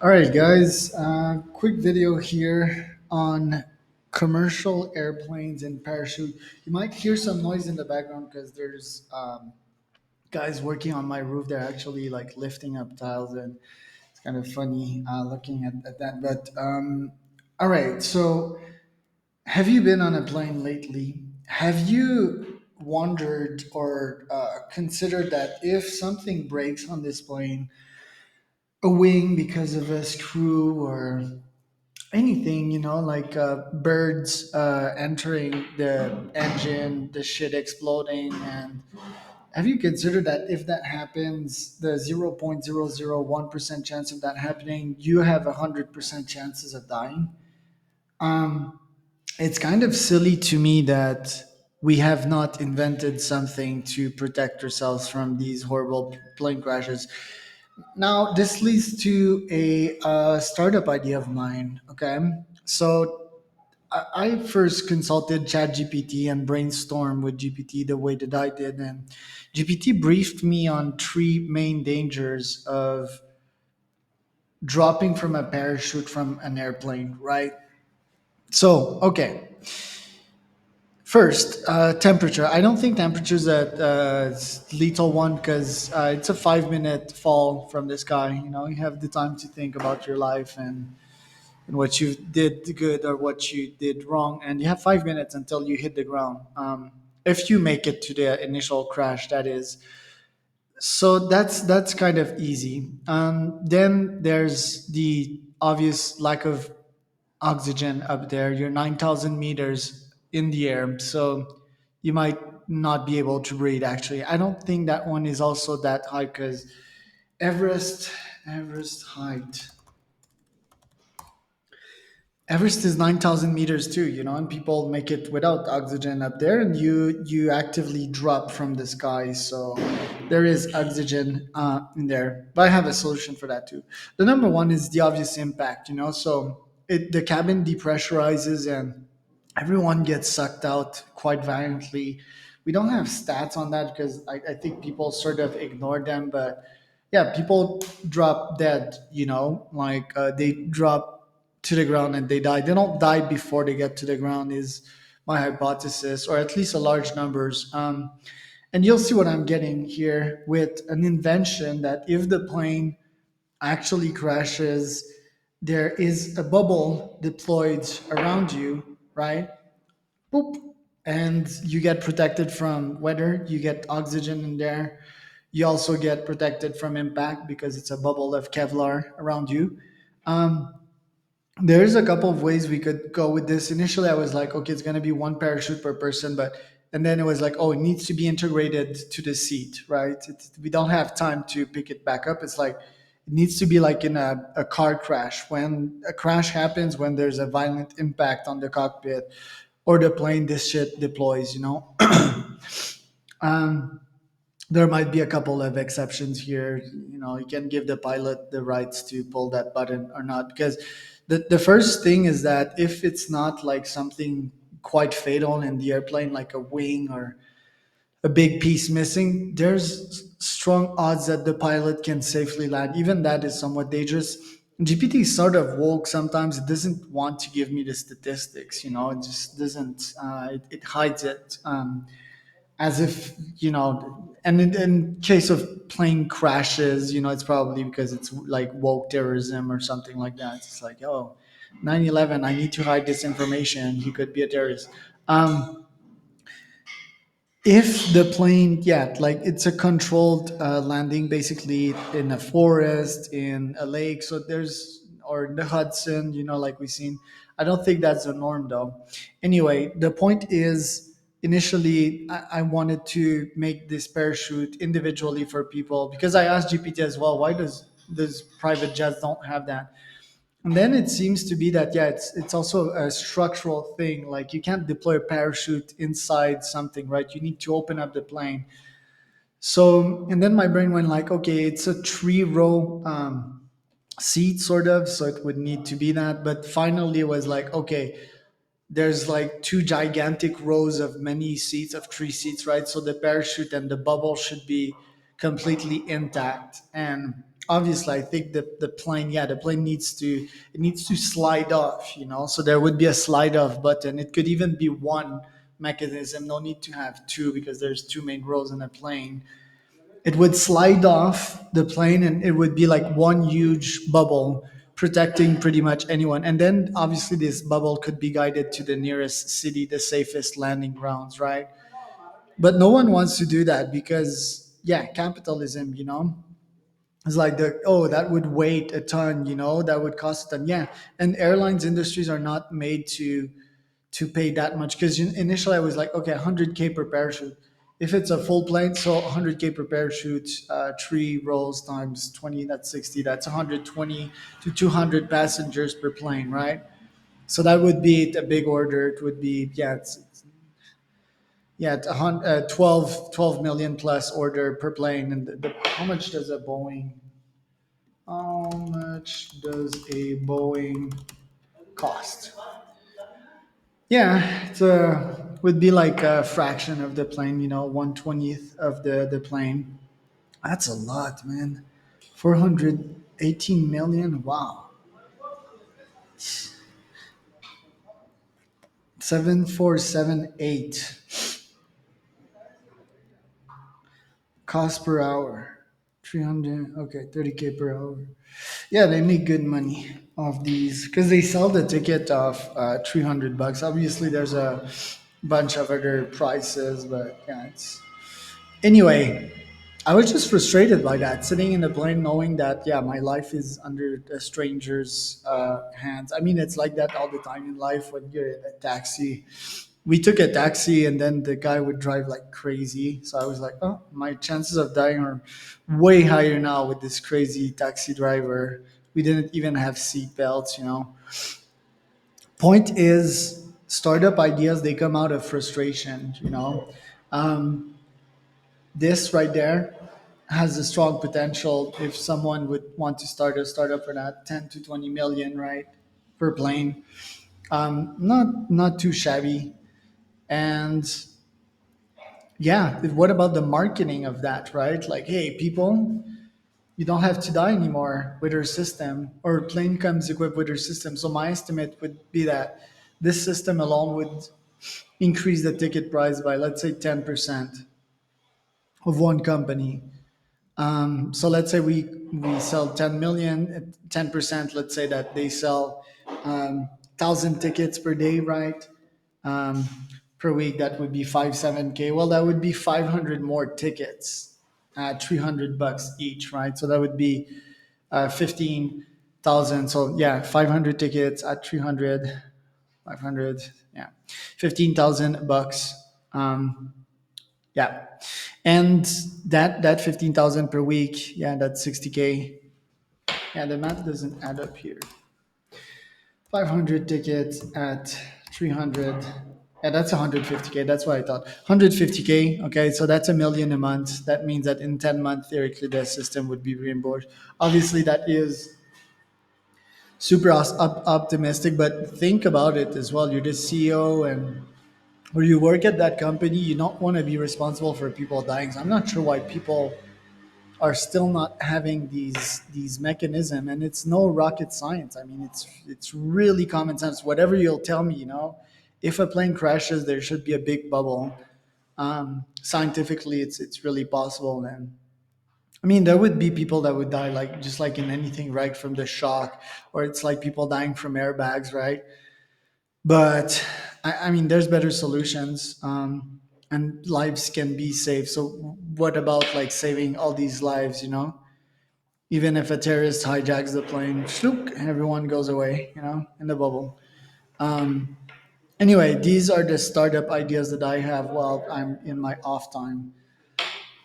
All right, guys. Quick video here on commercial airplanes and parachute. You might hear some noise in the background because there's guys working on my roof. They're actually like lifting up tiles, and it's kind of funny looking at that. But all right. So, have you been on a plane lately? Have you wondered or considered that if something breaks on this plane, a wing because of a screw or anything, like birds entering the engine, the shit exploding. And have you considered that if that happens, the 0.001% chance of that happening, you have 100% chances of dying? um, it's kind of silly to me that we have not invented something to protect ourselves from these horrible plane crashes. Now, this leads to a startup idea of mine. Okay. So I first consulted ChatGPT and brainstormed with GPT the way that I did. And GPT briefed me on three main dangers of dropping from a parachute from an airplane, right? So, okay. First, temperature. I don't think temperature is a lethal one because it's a 5 minute fall from the sky. You have the time to think about your life and what you did good or what you did wrong, and you have 5 minutes until you hit the ground. If you make it to the initial crash, that is. So that's kind of easy. Then there's the obvious lack of oxygen up there. You're 9,000 meters in the air, so you might not be able to breathe. Actually, I don't think that one is also that high because Everest, Everest height. Everest is 9,000 meters too, and people make it without oxygen up there, and you actively drop from the sky. So there is oxygen in there, but I have a solution for that too. The number one is the obvious impact, so the cabin depressurizes and everyone gets sucked out quite violently. We don't have stats on that because I think people sort of ignore them, but yeah, people drop dead, like they drop to the ground and they die. They don't die before they get to the ground, is my hypothesis, or at least a large numbers. And you'll see what I'm getting here with an invention that if the plane actually crashes, there is a bubble deployed around you, right? Boop. And you get protected from weather, you get oxygen in there. You also get protected from impact because it's a bubble of Kevlar around you. Um, there's a couple of ways we could go with this. Initially, I was like, okay, it's going to be one parachute per person, but and then it was like, oh, it needs to be integrated to the seat, right? We don't have time to pick it back up. It's like it needs to be like in a car crash. When a crash happens, when there's a violent impact on the cockpit or the plane, this shit deploys. um, there might be a couple of exceptions here. You can give the pilot the rights to pull that button or not, because the first thing is that if it's not like something quite fatal in the airplane, like a wing or a big piece missing, there's strong odds that the pilot can safely land. Even that is somewhat dangerous. GPT is sort of woke sometimes. It doesn't want to give me the statistics. It just doesn't. It hides it. As if and in case of plane crashes, it's probably because it's like woke terrorism or something like that. It's like, oh, 9/11, I need to hide this information, he could be a terrorist. If the plane, yeah, like it's a controlled landing, basically in a forest, in a lake, so there's, or in the Hudson, like we've seen. I don't think that's the norm though. Anyway, the point is, initially I wanted to make this parachute individually for people because I asked GPT as well, why does private jets don't have that? And then it seems to be that, yeah, it's also a structural thing. Like you can't deploy a parachute inside something, right? You need to open up the plane. So, and then my brain went like, okay, it's a three-row seat, sort of. So it would need to be that. But finally, it was like, okay, there's like two gigantic rows of many seats, of three seats, right? So the parachute and the bubble should be completely intact. And obviously I think the plane, yeah, the plane needs to slide off, so there would be a slide off button. It could even be one mechanism, no need to have two, because there's two main rows in a plane. It would slide off the plane and it would be like one huge bubble protecting pretty much anyone. And then obviously this bubble could be guided to the nearest city, the safest landing grounds, right? But no one wants to do that because, yeah, capitalism, it's like that would weight a ton, that would cost a ton. Yeah. And airlines industries are not made to pay that much, because initially I was like, okay, 100K per parachute. If it's a full plane, so 100K per parachute, three rolls times 20, that's 60. That's 120 to 200 passengers per plane, right? So that would be a big order. It would be, yeah, it's 12 million plus order per plane. And how much does a Boeing? How much does a Boeing cost? Yeah, would be like a fraction of the plane, 1/20th of the plane. That's a lot, man. 418 million. Wow. 7478 cost per hour. 300. Okay, 30K per hour. Yeah, they make good money off these because they sell the ticket off $300. Obviously, there's a bunch of other prices, but yeah, it's anyway. I was just frustrated by that, sitting in the plane, knowing that, yeah, my life is under a stranger's hands. I mean, it's like that all the time in life when you're in a taxi. We took a taxi and then the guy would drive like crazy. So I was like, oh, my chances of dying are way higher now with this crazy taxi driver. We didn't even have seat belts. Point is, startup ideas, they come out of frustration. Um, this right there has a strong potential if someone would want to start a startup for that 10 to 20 million, right, per plane. Not too shabby. And yeah, what about the marketing of that, right? Like, hey, people, you don't have to die anymore with our system, or plane comes equipped with our system. So my estimate would be that this system alone would increase the ticket price by, let's say, 10% of one company. So let's say we sell 10 million, 10%. Let's say that they sell 1,000 tickets per day, right? Um, per week, that would be 7K. Well, that would be 500 more tickets at $300 each, right? So that would be 15,000. So yeah, 500 tickets at 300, 500, yeah, 15,000 bucks. Yeah, and that 15,000 per week, yeah, that's 60K. Yeah, the math doesn't add up here. 500 tickets at 300. Yeah, that's 150K. That's what I thought. 150K. Okay, so that's a million a month. That means that in 10 months, theoretically, the system would be reimbursed. Obviously, that is super optimistic, but think about it as well. You're the CEO, and where you work at that company, you don't want to be responsible for people dying. So I'm not sure why people are still not having these mechanism, and it's no rocket science. I mean, it's really common sense. Whatever you'll tell me, if a plane crashes, there should be a big bubble. Scientifically, it's really possible. Then I mean, there would be people that would die, like just like in anything, right, from the shock, or it's like people dying from airbags, right? But I mean, there's better solutions, and lives can be saved. So what about like saving all these lives? Even if a terrorist hijacks the plane, shlook, everyone goes away, in the bubble. Anyway, these are the startup ideas that I have while I'm in my off time.